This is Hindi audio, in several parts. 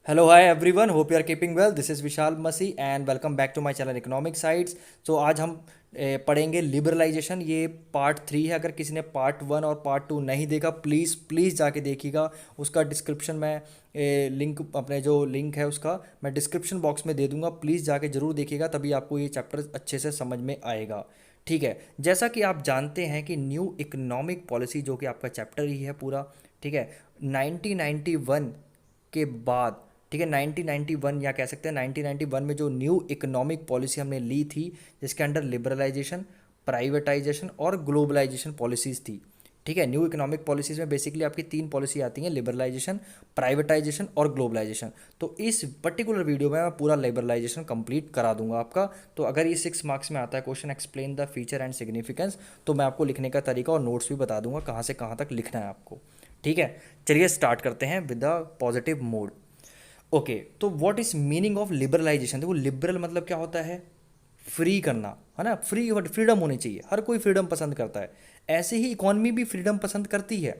Hello hi everyone, hope you are keeping well. This is Vishal Masih and welcome back to my channel Economic Sites. तो आज हम पढ़ेंगे लिबरलाइजेशन। ये पार्ट 3 है। अगर किसी ने पार्ट 1 और पार्ट 2 नहीं देखा, प्लीज़ प्लीज़ जाके देखिएगा। उसका डिस्क्रिप्शन में लिंक, अपने जो लिंक है उसका मैं डिस्क्रिप्शन बॉक्स में दे दूंगा। प्लीज़ जाके ज़रूर देखिएगा, तभी आपको ये चैप्टर अच्छे से समझ में आएगा। ठीक है, जैसा कि आप जानते हैं कि न्यू इकोनॉमिक पॉलिसी जो कि आपका चैप्टर ही है पूरा, ठीक है, 1991 के बाद, ठीक है, 1991 या कह सकते हैं 1991 में जो न्यू इकोनॉमिक पॉलिसी हमने ली थी, जिसके अंडर लिबरलाइजेशन, प्राइवेटाइजेशन और ग्लोबलाइजेशन पॉलिसीज़ थी। ठीक है, न्यू इकोनॉमिक पॉलिसीज़ में बेसिकली आपकी तीन पॉलिसी आती हैं, लिबरलाइजेशन, प्राइवेटाइजेशन और ग्लोबलाइजेशन। तो इस पर्टिकुलर वीडियो में मैं पूरा लिबरलाइजेशन कंप्लीट करा दूंगा आपका। तो अगर ये 6 मार्क्स में आता है question, explain the feature and significance, तो मैं आपको लिखने का तरीका और नोट्स भी बता दूंगा कहाँ से कहाँ तक लिखना है आपको। ठीक है, चलिए स्टार्ट करते हैं with the positive mode. Okay, तो what is meaning of liberalisation? देखो, लिबरल मतलब क्या होता है? फ्री करना, है ना। फ्रीडम होनी चाहिए, हर कोई फ्रीडम पसंद करता है। ऐसे ही इकॉनमी भी फ्रीडम पसंद करती है,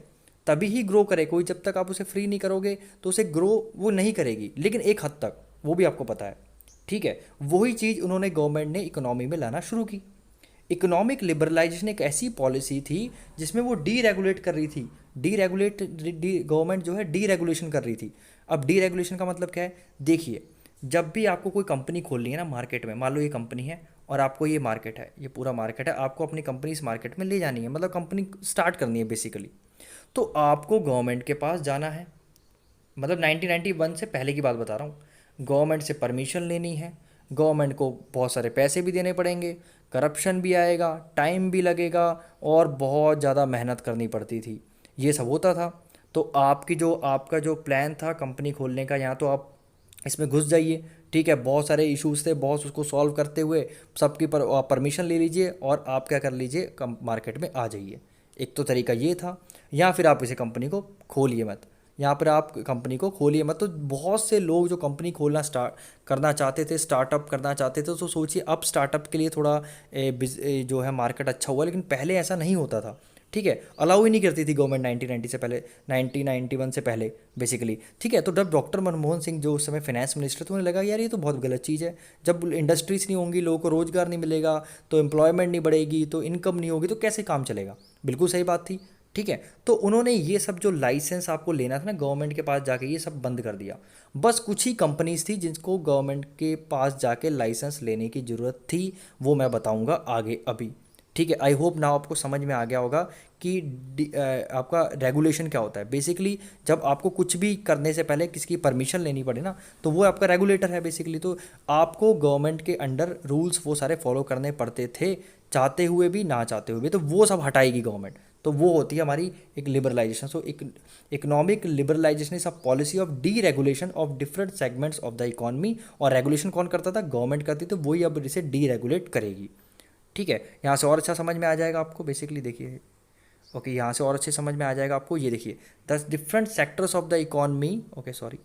तभी ही ग्रो करे। कोई जब तक आप उसे फ्री नहीं करोगे तो उसे ग्रो वो नहीं करेगी, लेकिन एक हद तक, वो भी आपको पता है। ठीक है, वही चीज़ उन्होंने गवर्नमेंट ने इकोनॉमी में लाना शुरू की। इकोनॉमिक लिबरलाइजेशन एक ऐसी पॉलिसी थी जिसमें वो डी रेगुलेट कर रही थी। डी रेगुलेट डी गवर्नमेंट जो है डी रेगुलेशन कर रही थी। अब डी रेगुलेशन का मतलब क्या है? देखिए, जब भी आपको कोई कंपनी खोलनी है ना मार्केट में, मान लो ये कंपनी है और आपको ये मार्केट है, ये पूरा मार्केट है, आपको अपनी कंपनी इस मार्केट में ले जानी है, मतलब कंपनी स्टार्ट करनी है बेसिकली। तो आपको गवर्नमेंट के पास जाना है, मतलब 1991 से पहले की बात बता रहा हूँ। गवर्नमेंट से परमिशन लेनी है, गवर्नमेंट को बहुत सारे पैसे भी देने पड़ेंगे, करप्शन भी आएगा, टाइम भी लगेगा और बहुत ज़्यादा मेहनत करनी पड़ती थी। ये सब होता था। तो आपका जो प्लान था कंपनी खोलने का, यहाँ तो आप इसमें घुस जाइए। ठीक है, बहुत सारे इश्यूज थे, बहुत उसको सॉल्व करते हुए सबकी परमिशन ले लीजिए और आप क्या कर लीजिए, मार्केट में आ जाइए। एक तो तरीका ये था। या फिर आप इसे कंपनी को खोलिए मत, यहाँ पर आप कंपनी को खोलिए मत। तो बहुत से लोग जो कंपनी खोलना स्टार्ट करना चाहते थे, स्टार्टअप करना चाहते थे, तो सोचिए अब स्टार्टअप के लिए थोड़ा जो है मार्केट अच्छा हुआ, लेकिन पहले ऐसा नहीं होता था। ठीक है, अलाउ ही नहीं करती थी गवर्नमेंट 1990 से पहले, 1991 से पहले बेसिकली। ठीक है, तो जब डॉक्टर मनमोहन सिंह जो उस समय फाइनेंस मिनिस्टर थे, उन्हें लगा यार ये तो बहुत गलत चीज़ है। जब इंडस्ट्रीज नहीं होंगी, लोगों को रोज़गार नहीं मिलेगा, तो एम्प्लॉयमेंट नहीं बढ़ेगी, तो इनकम नहीं होगी, तो कैसे काम चलेगा। बिल्कुल सही बात थी। ठीक है, तो उन्होंने ये सब जो लाइसेंस आपको लेना था ना गवर्नमेंट के पास जाके, ये सब बंद कर दिया। बस कुछ ही कंपनीज थी जिनको गवर्नमेंट के पास जाके लाइसेंस लेने की ज़रूरत थी, वो मैं बताऊंगा आगे अभी। ठीक है, आई होप नाउ आपको समझ में आ गया होगा कि आपका रेगुलेशन क्या होता है। बेसिकली जब आपको कुछ भी करने से पहले किसी की परमिशन लेनी पड़े ना, तो वो आपका रेगुलेटर है बेसिकली। तो आपको गवर्नमेंट के अंडर रूल्स वो सारे फॉलो करने पड़ते थे, चाहते हुए भी ना चाहते हुए भी। तो वो सब हटाएगी गवर्नमेंट, तो वो होती है हमारी एक liberalisation. So economic liberalisation is a policy of deregulation of different segments of the economy. और रेगुलेशन कौन करता था? गवर्नमेंट करती, तो वही अब इसे डी रेगुलेट करेगी। ठीक है, यहाँ से और अच्छा समझ में आ जाएगा आपको। बेसिकली देखिए, ओके, यहाँ से और अच्छे समझ में आ जाएगा आपको। ये देखिए, the different sectors of the economy, okay sorry,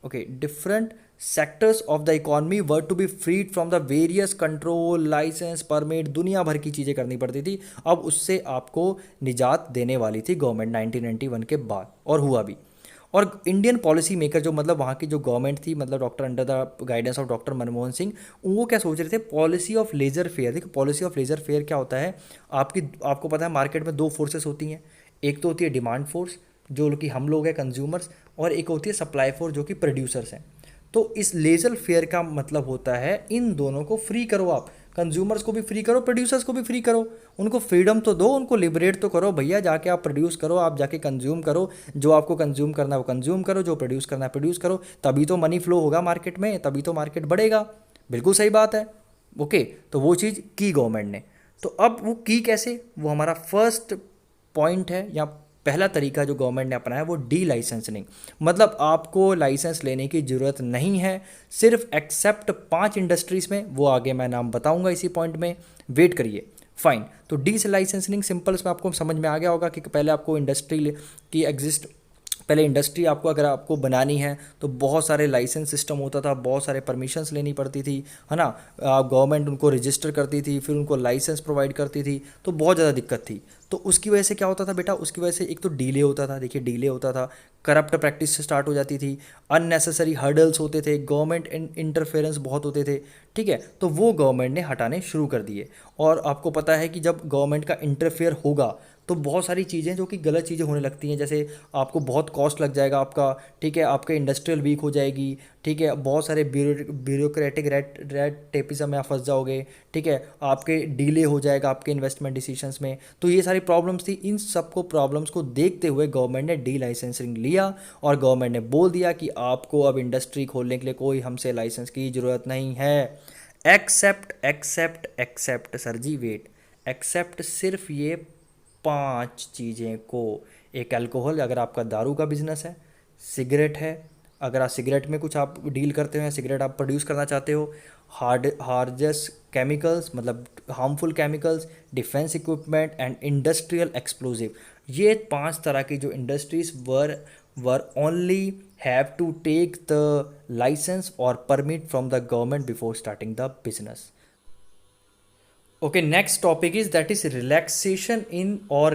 okay, different sectors of the economy were to be freed from the various control, licence, permit, दुनिया भर की चीज़ें करनी पड़ती थी। अब उससे आपको निजात देने वाली थी गवर्नमेंट 1991 के बाद, और हुआ भी। और इंडियन पॉलिसी मेकर जो, मतलब वहाँ की जो गवर्नमेंट थी, मतलब doctor under the guidance of doctor Manmohan Singh, वो क्या सोच रहे थे? Policy of laissez faire. देखो, पॉलिसी ऑफ लेजर फेयर क्या होता है? आपको पता है मार्केट में दो फोर्सेस होती हैं। एक तो होती है डिमांड फोर्स, जो कि हम लोग हैं कंज्यूमर्स, और एक होती है सप्लाई फोर्स, जो कि प्रोड्यूसर्स हैं। तो इस लेजर फेयर का मतलब होता है इन दोनों को फ्री करो आप। कंज्यूमर्स को भी फ्री करो, प्रोड्यूसर्स को भी फ्री करो। उनको फ्रीडम तो दो, उनको लिबरेट तो करो भैया। जाके आप प्रोड्यूस करो, आप जाके कंज्यूम करो। जो आपको कंज्यूम करना है वो कंज्यूम करो, जो प्रोड्यूस करना है प्रोड्यूस करो। तभी तो मनी फ्लो होगा मार्केट में, तभी तो मार्केट बढ़ेगा। बिल्कुल सही बात है। ओके, तो वो चीज़ की गवर्नमेंट ने। तो अब वो की कैसे, वो हमारा फर्स्ट पॉइंट है, या पहला तरीका जो गवर्नमेंट ने अपनाया वो डी लाइसेंसिंग। मतलब आपको लाइसेंस लेने की ज़रूरत नहीं है, सिर्फ एक्सेप्ट 5 इंडस्ट्रीज़ में, वो आगे मैं नाम बताऊंगा इसी पॉइंट में, वेट करिए। फाइन, तो डी लाइसेंसिंग सिंपल में आपको समझ में आ गया होगा कि पहले आपको इंडस्ट्री की एग्जिस्ट पहले इंडस्ट्री आपको अगर आपको बनानी है तो बहुत सारे लाइसेंस सिस्टम होता था, बहुत सारे परमिशंस लेनी पड़ती थी, है ना। गवर्नमेंट उनको रजिस्टर करती थी, फिर उनको लाइसेंस प्रोवाइड करती थी, तो बहुत ज़्यादा दिक्कत थी। तो उसकी वजह से क्या होता था बेटा, उसकी वजह से एक तो डिले होता था, देखिए डिले होता था, करप्ट प्रैक्टिस से स्टार्ट हो जाती थी, अननेसेसरी हर्डल्स होते थे, गवर्नमेंट इंटरफेरेंस बहुत होते थे, ठीक है। तो वो गवर्नमेंट ने हटाने शुरू कर दिए। और आपको पता है कि जब गवर्नमेंट का इंटरफेयर होगा तो बहुत सारी चीज़ें जो कि गलत चीज़ें होने लगती हैं, जैसे आपको बहुत कॉस्ट लग जाएगा आपका, ठीक है, आपके इंडस्ट्रियल वीक हो जाएगी, ठीक है, बहुत सारे ब्यूरोक्रेटिक रेड टेपिज्म में आप फंस जाओगे, ठीक है, आपके डिले हो जाएगा आपके इन्वेस्टमेंट डिसीजंस में। तो ये सारी प्रॉब्लम्स थी, इन सबको प्रॉब्लम्स को देखते हुए गवर्नमेंट ने डी लाइसेंसिंग लिया और गवर्नमेंट ने बोल दिया कि आपको अब इंडस्ट्री खोलने के लिए कोई हमसे लाइसेंस की ज़रूरत नहीं है, एक्सेप्ट एक्सेप्ट एक्सेप्ट सर जी वेट, एक्सेप्ट सिर्फ ये 5 चीज़ें को। एक अल्कोहल, अगर आपका दारू का बिजनेस है, सिगरेट है, अगर आप सिगरेट में कुछ आप डील करते हो, सिगरेट आप प्रोड्यूस करना चाहते हो, हार्जस केमिकल्स मतलब harmful chemicals, defence equipment and industrial explosive. ये 5 तरह की जो industries were only have to take the licence और permit from the government before starting the business. Okay, next topic is that is relaxation in or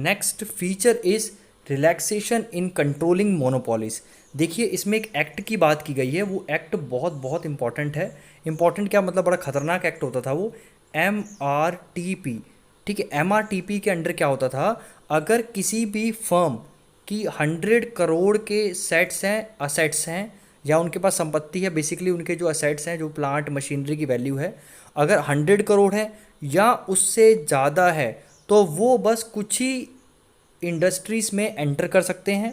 next feature is relaxation in controlling monopolies। देखिए इसमें एक एक्ट की बात की गई है, वो एक्ट बहुत बहुत इंपॉर्टेंट है। इंपॉर्टेंट क्या मतलब, बड़ा खतरनाक एक्ट होता था वो, MRTP। ठीक है, MRTP के अंडर क्या होता था, अगर किसी भी फर्म की 100 करोड़ के असेट्स हैं या उनके पास संपत्ति है, बेसिकली उनके जो असेट्स हैं, जो प्लांट मशीनरी की वैल्यू है, अगर 100 करोड़ है या उससे ज़्यादा है, तो वो बस कुछ ही इंडस्ट्रीज़ में एंटर कर सकते हैं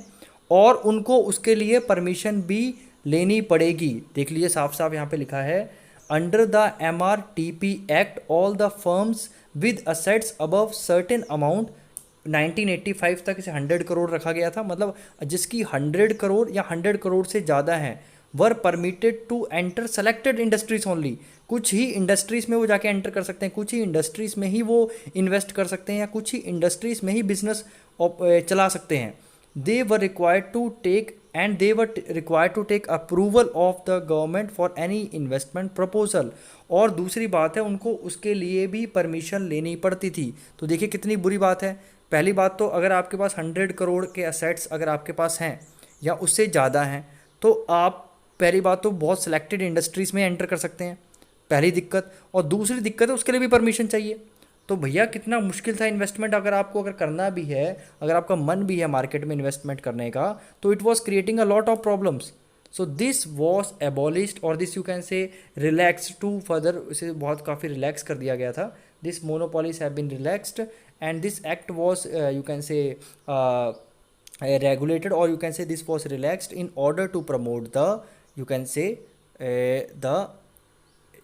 और उनको उसके लिए परमिशन भी लेनी पड़ेगी। देख लीजिए साफ साफ यहाँ पे लिखा है, under the MRTP act all the firms with assets above certain amount, 1985 तक इसे 100 करोड़ रखा गया था, मतलब जिसकी 100 करोड़ या 100 करोड़ से ज़्यादा हैं were permitted to enter selected industries only. कुछ ही इंडस्ट्रीज़ में वो जाके एंटर कर सकते हैं, कुछ ही इंडस्ट्रीज़ में ही वो इन्वेस्ट कर सकते हैं या कुछ ही इंडस्ट्रीज़ में ही बिजनेस चला सकते हैं। They were required to take and they were required to take approval of the government for any investment proposal. और दूसरी बात है, उनको उसके लिए भी परमिशन लेनी पड़ती थी। तो देखिए कितनी बुरी बात है। पहली बात तो, अगर आपके पास 100 करोड़ के असेट्स अगर आपके पास हैं या उससे ज़्यादा हैं, तो आप पहली बात तो बहुत सिलेक्टेड इंडस्ट्रीज़ में एंटर कर सकते हैं, पहली दिक्कत। और दूसरी दिक्कत है, उसके लिए भी परमिशन चाहिए। तो भैया कितना मुश्किल था इन्वेस्टमेंट, अगर आपको अगर करना भी है, अगर आपका मन भी है मार्केट में इन्वेस्टमेंट करने का, तो it was creating a lot of problems. So this was abolished और this you can say relax to further, इसे बहुत काफ़ी रिलैक्स कर दिया गया था। This monopolies have been relaxed and this act was you can say regulated, or you can say this was relaxed in order to promote the, you can say the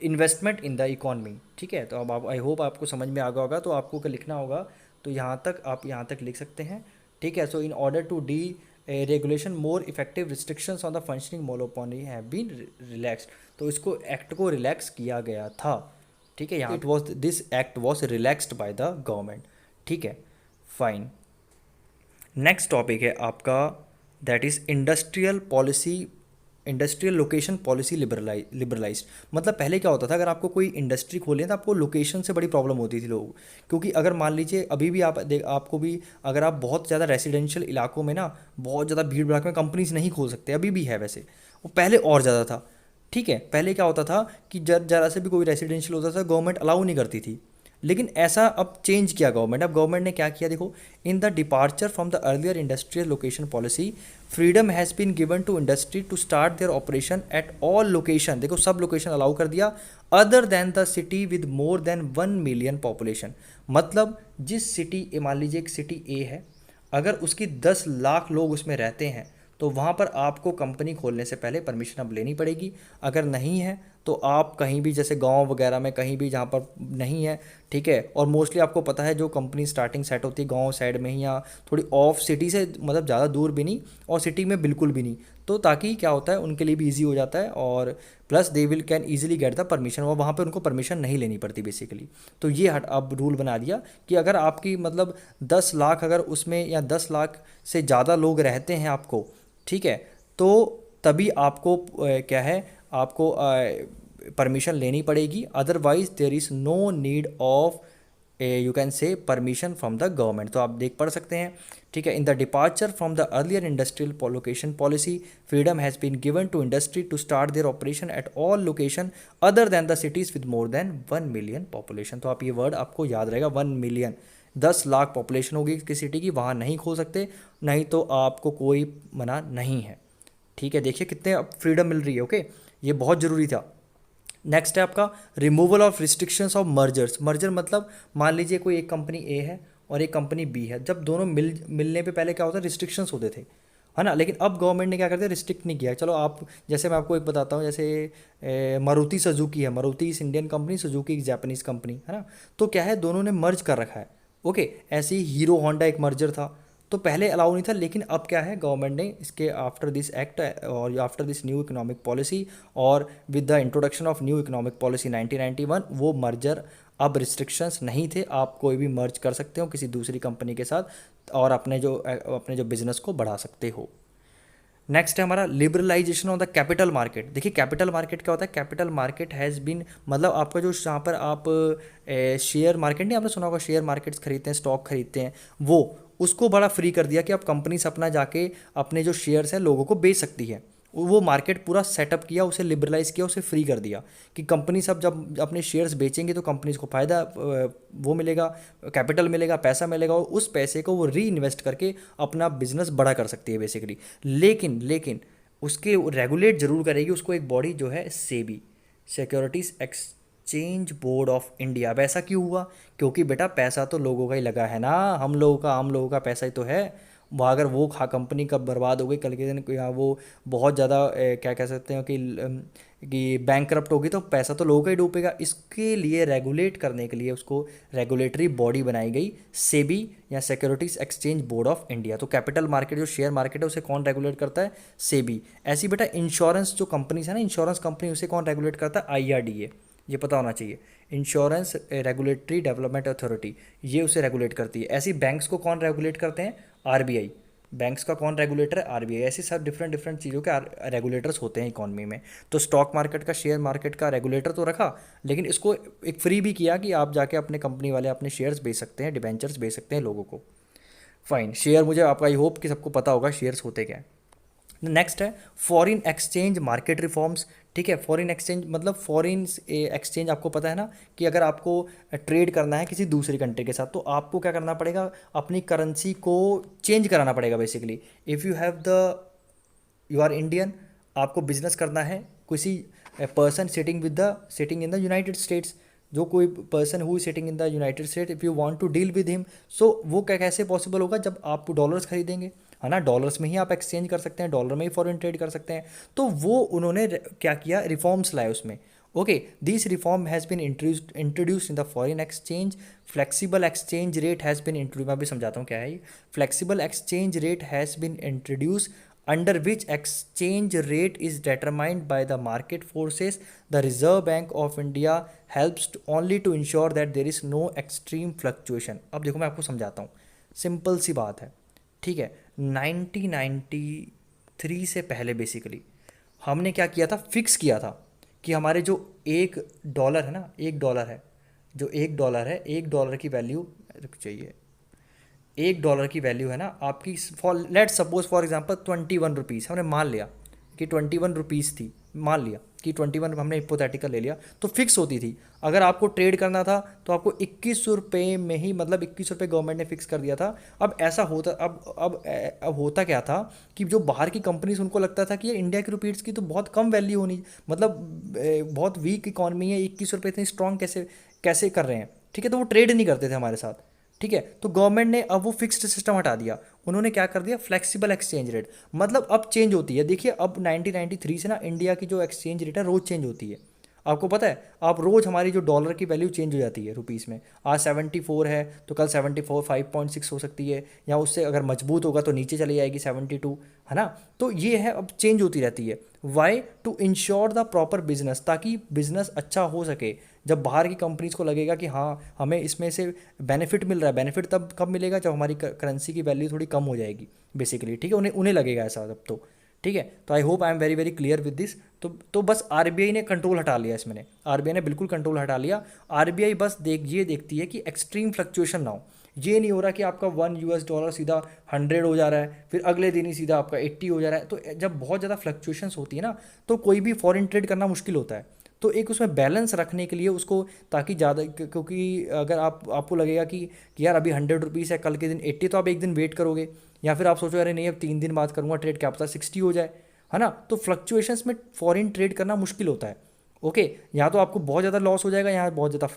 investment in the economy. ठीक है, तो अब आप, आई होप आपको समझ में आ गया होगा। तो आपको क्या लिखना होगा, तो यहाँ तक आप यहाँ तक लिख सकते हैं। ठीक है, so in order to deregulation more effective restrictions on the functioning monopoly have been relaxed. तो इसको एक्ट को रिलैक्स किया गया था। ठीक है, यहाँ it was, this act was relaxed by the government. ठीक है, फाइन। नेक्स्ट टॉपिक है आपका, that is industrial policy, industrial location policy liberalised. मतलब पहले क्या होता था, अगर आपको कोई इंडस्ट्री खोले तो आपको लोकेशन से बड़ी प्रॉब्लम होती थी लोगों, क्योंकि अगर मान लीजिए अभी भी आपको भी, अगर आप बहुत ज़्यादा रेसिडेंशियल इलाकों में ना, बहुत ज़्यादा भीड़ भड़ाक में कंपनीज नहीं खोल सकते, अभी भी है वैसे, वो पहले और ज़्यादा था। ठीक है, पहले क्या होता था कि ज़रा से भी कोई रेसिडेंशियल होता था गवर्नमेंट अलाउ नहीं करती थी, लेकिन ऐसा अब चेंज किया गवर्नमेंट। अब गवर्नमेंट ने क्या किया, देखो, in the departure from the earlier industrial location policy, freedom has been given to industry to start their operation at all location. देखो सब लोकेशन अलाउ कर दिया, other than the city with more than 1 million population. मतलब जिस सिटी, मान लीजिए एक सिटी ए है, अगर उसकी 10 लाख लोग उसमें रहते हैं, तो वहाँ पर आपको कंपनी खोलने से पहले परमिशन अब लेनी पड़ेगी। अगर नहीं है तो आप कहीं भी जैसे गांव वगैरह में कहीं भी जहाँ पर नहीं है, ठीक है, और मोस्टली आपको पता है जो कंपनी स्टार्टिंग सेट होती है गांव साइड में ही या थोड़ी ऑफ सिटी से, मतलब ज़्यादा दूर भी नहीं और सिटी में बिल्कुल भी नहीं, तो ताकि क्या होता है उनके लिए भी ईजी हो जाता है, और plus they will can easily get the permission, और वहाँ पे उनको परमिशन नहीं लेनी पड़ती बेसिकली। तो ये हट अब रूल बना दिया कि अगर आपकी मतलब 10 लाख अगर उसमें या 10 लाख से ज़्यादा लोग रहते हैं आपको, ठीक है, तो तभी आपको क्या है, आपको परमिशन लेनी पड़ेगी, otherwise there is no need of you can say permission from the government. तो आप देख पढ़ सकते हैं, ठीक है, in the departure from the earlier industrial location policy, freedom has been given to industry to start their operation at all location other than the cities with more than 1 million population. तो आप ये वर्ड आपको याद रहेगा, 1 मिलियन, 10 लाख पॉपुलेशन होगी किसी सिटी की, वहाँ नहीं खोल सकते, नहीं तो आपको कोई मना नहीं है, ठीक है। देखिए कितने अब फ्रीडम मिल रही है, ओके, ये बहुत ज़रूरी था। नेक्स्ट है आपका removal of restrictions of mergers. Merger मतलब मान लीजिए कोई एक कंपनी ए है और एक कंपनी बी है, जब दोनों मिलने पे पहले क्या होता है, रिस्ट्रिक्शंस होते थे, है ना, लेकिन अब गवर्नमेंट ने क्या कर दिया, रिस्ट्रिक्ट नहीं किया। चलो आप, जैसे मैं आपको एक बताता हूँ, जैसे मारुति सुजुकी है, मारुति इस इंडियन कंपनी, सुजुकी एक जापानीज़ कंपनी है ना, तो क्या है दोनों ने मर्ज कर रखा है, ओके। ऐसे ही हीरो होंडा एक मर्जर था, तो पहले अलाउ नहीं था, लेकिन अब क्या है गवर्नमेंट ने इसके आफ्टर दिस एक्ट और after this new economic policy और with the introduction of new economic policy 1991, वो मर्जर अब रिस्ट्रिक्शंस नहीं थे, आप कोई भी मर्ज कर सकते हो किसी दूसरी कंपनी के साथ और अपने जो बिजनेस को बढ़ा सकते हो। नेक्स्ट है हमारा liberalisation of the capital market. देखिए कैपिटल मार्केट क्या होता है, कैपिटल मार्केट हैज़ बीन, मतलब आपका जो जहाँ पर आप शेयर मार्केट, नहीं आपने सुना होगा शेयर मार्केट्स खरीदते हैं, स्टॉक खरीदते हैं, वो उसको बड़ा फ्री कर दिया कि अब कंपनीज अपना जाके अपने जो शेयर्स हैं लोगों को बेच सकती है। वो मार्केट पूरा सेटअप किया, उसे लिबरलाइज किया, उसे फ्री कर दिया कि कंपनी सब जब अपने शेयर्स बेचेंगे तो कंपनीज को फ़ायदा वो मिलेगा, कैपिटल मिलेगा, पैसा मिलेगा, और उस पैसे को वो री इन्वेस्ट करके अपना बिजनेस बड़ा कर सकती है बेसिकली। लेकिन लेकिन उसके रेगुलेट जरूर करेगी उसको एक बॉडी जो है SEBI, securities exchange board of India. अब ऐसा क्यों हुआ, क्योंकि बेटा पैसा तो लोगों का ही लगा है ना, हम लोगों का पैसा ही तो है। वहाँ अगर वो खा कंपनी कब बर्बाद हो गई कल के दिन, या वो बहुत ज़्यादा क्या कह सकते हैं कि बैंकरप्ट होगी, तो पैसा तो लोगों का ही डूबेगा। इसके लिए रेगुलेट करने के लिए उसको रेगुलेटरी बॉडी बनाई गई, सेबी या securities exchange board of India. तो कैपिटल मार्केट जो शेयर मार्केट है उसे कौन रेगुलेट करता है, सेबी। ऐसी बेटा इंश्योरेंस जो कंपनीज है ना, इंश्योरेंस कंपनी, उसे कौन रेगुलेट करता है, आईआरडीए, ये पता होना चाहिए, इंश्योरेंस रेगुलेटरी डेवलपमेंट अथॉरिटी, ये उसे रेगुलेट करती है। ऐसी बैंक्स को कौन रेगुलेट करते हैं, आरबीआई। बैंक्स का कौन रेगुलेटर है, आरबीआई। ऐसे सब डिफरेंट डिफरेंट चीज़ों के रेगुलेटर्स होते हैं इकॉनमी में। तो स्टॉक मार्केट का, शेयर मार्केट का रेगुलेटर तो रखा, लेकिन इसको एक फ्री भी किया कि आप जाके अपने कंपनी वाले अपने शेयर्स बेच सकते हैं, डिबेंचर्स बेच सकते हैं लोगों को। फाइन, शेयर मुझे आपका आई होप कि सबको पता होगा शेयर्स होते क्या हैं। नेक्स्ट है फॉरेन एक्सचेंज मार्केट रिफॉर्म्स। ठीक है, फॉरेन एक्सचेंज मतलब फॉरेन एक्सचेंज, आपको पता है ना कि अगर आपको ट्रेड करना है किसी दूसरी कंट्री के साथ, तो आपको क्या करना पड़ेगा, अपनी करेंसी को चेंज कराना पड़ेगा basically. If you have the, you are Indian, आपको बिजनेस करना है किसी person sitting in the United States, जो कोई person who sitting in the United State, if you want to deal with him, so वो क्या कैसे पॉसिबल होगा, जब आप डॉलर्स खरीदेंगे, है ना, डॉलर्स में ही आप एक्सचेंज कर सकते हैं, डॉलर में ही फॉरेन ट्रेड कर सकते हैं। तो वो उन्होंने क्या किया, रिफॉर्म्स लाए उसमें। Okay, this reform has been introduce in the foreign exchange, flexible exchange rate has been introduce, मैं भी समझाता हूँ क्या है ये। Flexible exchange rate has been introduce under which exchange rate is determined by the market forces. The Reserve Bank of India helps only to ensure that there is no extreme fluctuation. अब देखो मैं आपको समझाता हूँ, सिंपल सी बात है, ठीक है। 1993 से पहले बेसिकली हमने क्या किया था, फिक्स किया था कि हमारे जो $1 है ना, $1 है, जो $1 है, $1 की वैल्यू रुक चाहिए, $1 की वैल्यू है ना आपकी, for let suppose for example 21 rupees, हमने मान लिया कि 21 रुपीज़ थी, मान लिया कि 21, हमने हिपोथेटिकल ले लिया, तो फिक्स होती थी। अगर आपको ट्रेड करना था तो आपको 21 रुपये में ही, मतलब 21 रुपये गवर्नमेंट ने फिक्स कर दिया था। अब ऐसा होता, अब होता क्या था कि जो बाहर की कंपनीज, उनको लगता था कि ये इंडिया के रुपीज़ की तो बहुत कम वैल्यू होनी, मतलब बहुत वीक इकॉनमी है, 21 रुपये इतनी स्ट्रॉन्ग कैसे कैसे कर रहे हैं, ठीक है, तो वो ट्रेड नहीं करते थे हमारे साथ, ठीक है। तो गवर्नमेंट ने अब वो फिक्स्ड सिस्टम हटा दिया, उन्होंने क्या कर दिया, फ्लेक्सिबल एक्सचेंज रेट, मतलब अब चेंज होती है। देखिए अब 1993 से ना इंडिया की जो एक्सचेंज रेट है रोज़ चेंज होती है। आपको पता है, आप रोज़ हमारी जो डॉलर की वैल्यू चेंज हो जाती है रुपीज़ में, आज 74 है तो कल 74 5.6 हो सकती है, या उससे अगर मजबूत होगा तो नीचे चली जाएगी 72, है ना। तो ये है, अब चेंज होती रहती है। Why? To ensure the proper business, ताकि बिजनेस अच्छा हो सके। जब बाहर की कंपनीज को लगेगा कि हाँ हमें इसमें से बेनिफिट मिल रहा है, बेनिफिट तब कब मिलेगा जब हमारी करेंसी की वैल्यू थोड़ी कम हो जाएगी बेसिकली, ठीक है, उन्हें उन्हें लगेगा ऐसा तब तो, ठीक है। तो I hope I am very very clear with this. तो बस आरबीआई ने कंट्रोल हटा लिया इसमें, आरबीआई ने बिल्कुल कंट्रोल हटा लिया। आरबीआई बस ये देखती है कि एक्सट्रीम फ्लक्चुएशन ना हो। ये नहीं हो रहा कि आपका $1 सीधा 100 हो जा रहा है, फिर अगले दिन ही सीधा आपका 80 हो जा रहा है। तो जब बहुत ज़्यादा फ्लक्चुएशंस होती है ना, तो कोई भी फॉरेन ट्रेड करना मुश्किल होता है। तो एक उसमें बैलेंस रखने के लिए उसको, ताकि ज़्यादा, क्योंकि अगर आपको लगेगा कि यार अभी ₹100 है, कल के दिन 80, तो आप एक दिन वेट करोगे, या फिर आप सोचो अरे नहीं अब 3 दिन बाद करूँगा ट्रेड, क्या पता 60 हो जाए, है ना। तो फ्लक्चुएशंस में फॉरेन ट्रेड करना मुश्किल होता है। ओके, या तो आपको बहुत ज़्यादा लॉस हो जाएगा, यहाँ बहुत ज़्यादा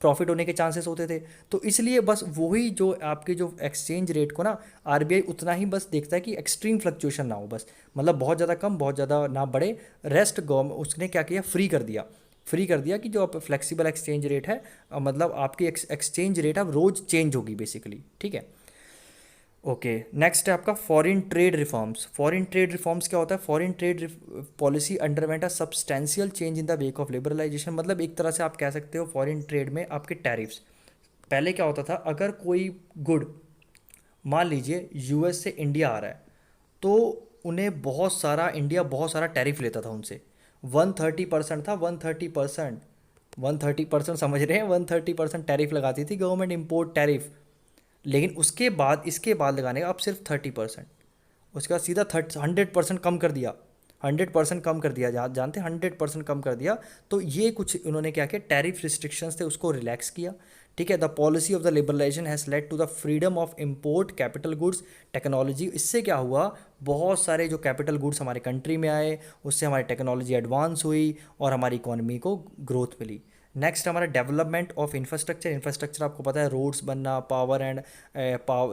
प्रॉफिट होने के चांसेस होते थे। तो इसलिए बस वही जो आपके जो एक्सचेंज रेट को ना, आरबीआई उतना ही बस देखता है कि एक्सट्रीम फ्लक्चुएशन ना हो, बस मतलब बहुत ज़्यादा कम बहुत ज़्यादा ना बढ़े। रेस्ट गवर्नमेंट उसने क्या किया, फ्री कर दिया कि जो आप फ्लेक्सिबल एक्सचेंज रेट है, मतलब आपकी एक्सचेंज रेट अब रोज़ चेंज होगी बेसिकली, ठीक है। ओके, नेक्स्ट है आपका foreign trade reforms. Foreign trade reforms क्या होता है? Foreign trade policy underwent a substantial change in the wake of liberalisation. मतलब एक तरह से आप कह सकते हो फॉरेन ट्रेड में आपके टैरिफ्स, पहले क्या होता था, अगर कोई गुड मान लीजिए यूएस से इंडिया आ रहा है, तो उन्हें इंडिया बहुत सारा टैरिफ लेता था उनसे। 130% था, 130%, समझ रहे हैं, 130% टैरिफ लगाती थी गवर्नमेंट, इम्पोर्ट टैरिफ। लेकिन उसके बाद, इसके बाद लगाने का अब सिर्फ 30%, उसके बाद सीधा 100% कम कर दिया। 100% कम कर दिया, जानते हैं, 100% कम कर दिया। तो ये कुछ उन्होंने क्या किया, टैरिफ रिस्ट्रिक्शंस थे उसको रिलैक्स किया, ठीक है। The policy of the liberalisation has led to the freedom of import capital goods technology. इससे क्या हुआ, बहुत सारे जो कैपिटल गुड्स हमारे कंट्री में आए, उससे हमारी टेक्नोलॉजी एडवांस हुई और हमारी इकोनॉमी को ग्रोथ मिली। नेक्स्ट हमारा डेवलपमेंट ऑफ इंफ्रास्ट्रक्चर। इंफ्रास्ट्रक्चर आपको पता है, रोड्स बनना, पावर एंड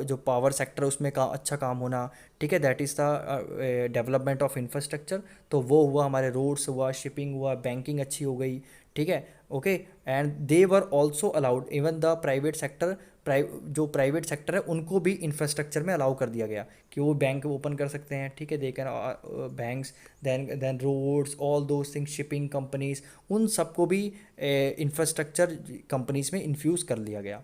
जो पावर सेक्टर उसमें अच्छा काम होना, ठीक है, that is the development of infrastructure. तो वो हुआ, हमारे रोड्स हुआ, शिपिंग हुआ, बैंकिंग अच्छी हो गई, ठीक है। Okay, and they were also allowed, even the private sector, जो प्राइवेट सेक्टर है उनको भी इंफ्रास्ट्रक्चर में अलाउ कर दिया गया कि वो बैंक ओपन कर सकते हैं, ठीक है, they can banks, then roads, all those things, shipping companies, उन सबको भी इंफ्रास्ट्रक्चर कंपनीज में इन्फ्यूज़ कर लिया गया,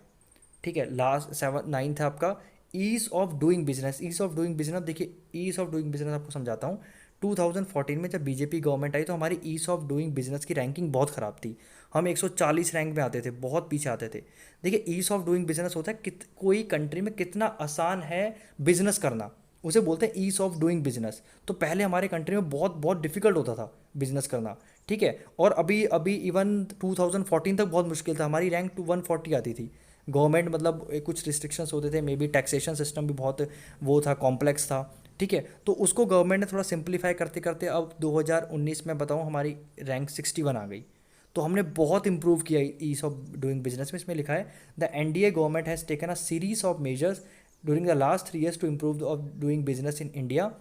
ठीक है। लास्ट 9th है आपका ease of doing business. Ease of doing business, देखिए ईज ऑफ डूइंग बिजनेस आपको समझाता हूँ। 2014 में जब बीजेपी गवर्नमेंट आई तो हमारी ईज ऑफ डूइंग बिजनेस की रैंकिंग बहुत ख़राब थी। हम 140 रैंक में आते थे, बहुत पीछे आते थे। देखिए, ईज ऑफ डूइंग बिजनेस होता है कोई कंट्री में कितना आसान है बिजनेस करना, उसे बोलते हैं ईज ऑफ डूइंग बिजनेस। तो पहले हमारे कंट्री में बहुत बहुत डिफिकल्ट होता था बिजनेस करना, ठीक है। और अभी अभी इवन 2014 तक बहुत मुश्किल था, हमारी रैंक 140 आती थी। गवर्नमेंट मतलब कुछ रिस्ट्रिक्शंस होते थे, मे बी टैक्सेशन सिस्टम भी बहुत वो था, कॉम्प्लेक्स था, ठीक है। तो उसको गवर्नमेंट ने थोड़ा सिंप्लीफाई करते करते अब 2019 में बताऊँ हमारी रैंक 61 आ गई। तो हमने बहुत इंप्रूव किया ईज ऑफ डूइंग बिजनेस में। इसमें लिखा है the NDA government has taken a series of measures during the last 3 years to improve of doing business in India.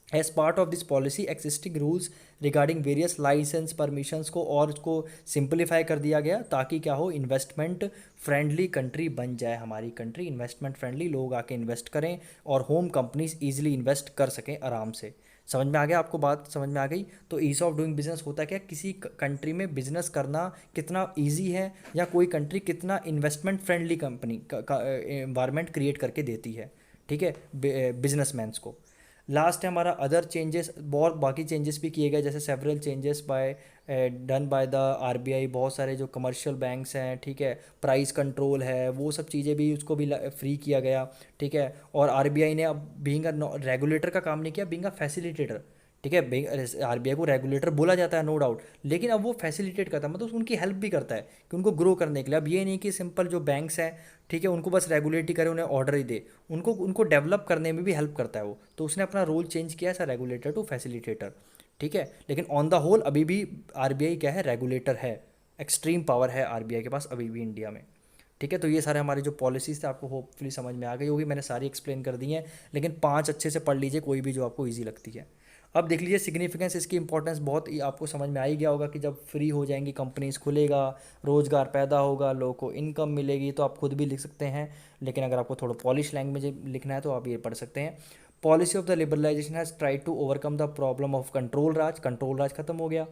As part of this policy existing rules regarding various licence permissions को और उसको सिंप्लीफाई कर दिया गया, ताकि क्या हो, इन्वेस्टमेंट फ्रेंडली कंट्री बन जाए हमारी कंट्री, इन्वेस्टमेंट फ्रेंडली, लोग आके इन्वेस्ट करें और होम कंपनीज ईजिली इन्वेस्ट कर सकें आराम से। समझ में आ गया आपको, बात समझ में आ गई। तो ईज ऑफ डूइंग बिजनेस होता क्या, किसी कंट्री में बिजनेस करना कितना ईजी है, या कोई कंट्री कितना इन्वेस्टमेंट फ्रेंडली कंपनी का एनवायरनमेंट क्रिएट करके देती है, ठीक है, बिजनेसमैन्स को। लास्ट है हमारा अदर चेंजेस, बहुत बाकी चेंजेस भी किए गए, जैसे several changes done by the RBI. बहुत सारे जो कमर्शियल बैंक्स हैं, ठीक है, प्राइस कंट्रोल है, वो सब चीज़ें भी उसको भी फ्री किया गया, ठीक है। और आरबीआई ने अब बीइंग अ रेगुलेटर का काम नहीं किया, बीइंग अ फैसिलिटेटर, ठीक है। आरबीआई को रेगुलेटर बोला जाता है, नो डाउट, लेकिन अब वो फैसिलिटेट करता है, मतलब उनकी हेल्प भी करता है कि उनको ग्रो करने के लिए। अब ये नहीं कि सिंपल जो बैंक्स हैं, ठीक है, उनको बस रेगुलेट ही करे, उन्हें ऑर्डर ही दे, उनको उनको डेवलप करने में भी हेल्प करता है वो। तो उसने अपना रोल चेंज किया ऐसा, रेगुलेटर टू फैसिलिटेटर, ठीक है। लेकिन ऑन द होल अभी भी आरबीआई क्या है, रेगुलेटर है, एक्सट्रीम पावर है आरबीआई के पास अभी भी इंडिया में, ठीक है। तो ये सारे हमारे जो पॉलिसीज़ थे आपको होपफुली समझ में आ गई होगी, मैंने सारी एक्सप्लेन कर दी हैं, लेकिन 5 अच्छे से पढ़ लीजिए, कोई भी जो आपको ईजी लगती है। अब देख लीजिए सिग्निफिकेंस, इसकी इंपॉर्टेंस बहुत ही आपको समझ में आ ही गया होगा कि जब फ्री हो जाएंगी कंपनीज, खुलेगा, रोज़गार पैदा होगा, लोगों को इनकम मिलेगी, तो आप खुद भी लिख सकते हैं, लेकिन अगर आपको थोड़ा पॉलिश लैंग्वेज लिखना है तो आप ये पढ़ सकते हैं। Policy of the liberalisation has try to overcome the problem of control raj खत्म हो गया,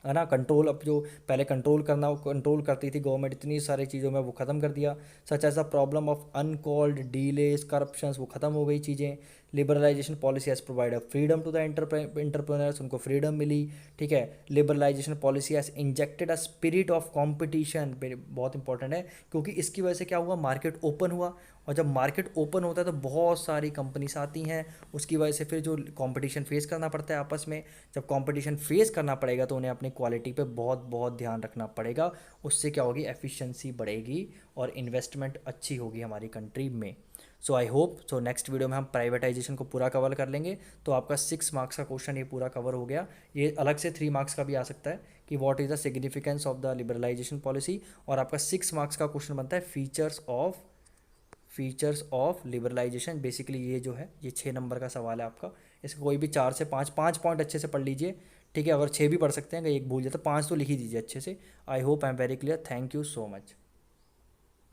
है ना। कंट्रोल, अब जो पहले कंट्रोल करती थी गवर्नमेंट इतनी सारी चीज़ों में, वो ख़त्म कर दिया। Such as a problem of uncalled delays corruptions, वो ख़त्म हो गई चीज़ें। Liberalisation policy has provide a freedom to the entrepreneurs, उनको फ्रीडम मिली, ठीक है। Liberalisation policy has injected a spirit of competition, बहुत इंपॉर्टेंट है, क्योंकि इसकी वजह से क्या हुआ, मार्केट ओपन हुआ, और जब मार्केट ओपन होता है तो बहुत सारी कंपनीज आती हैं, उसकी वजह से फिर जो कंपटीशन फेस करना पड़ता है आपस में, जब कंपटीशन फेस करना पड़ेगा तो उन्हें अपनी क्वालिटी पे बहुत बहुत ध्यान रखना पड़ेगा। उससे क्या होगी, एफिशिएंसी बढ़ेगी और इन्वेस्टमेंट अच्छी होगी हमारी कंट्री में। So I hope, so next video में हम प्राइवेटाइजेशन को पूरा कवर कर लेंगे, तो आपका 6 मार्क्स का क्वेश्चन ये पूरा कवर हो गया। ये अलग से 3 मार्क्स का भी आ सकता है कि what is the significance of the liberalisation policy, और आपका 6 मार्क्स का क्वेश्चन बनता है फीचर्स ऑफ लिबरलाइजेशन। बेसिकली ये जो है, ये 6 नंबर का सवाल है आपका, इसका कोई भी 4 से 5 पॉइंट अच्छे से पढ़ लीजिए, ठीक है। अगर 6 भी पढ़ सकते हैं, अगर एक भूल जाए तो 5 तो लिख ही दीजिए अच्छे से। I hope I am very clear, thank you so much.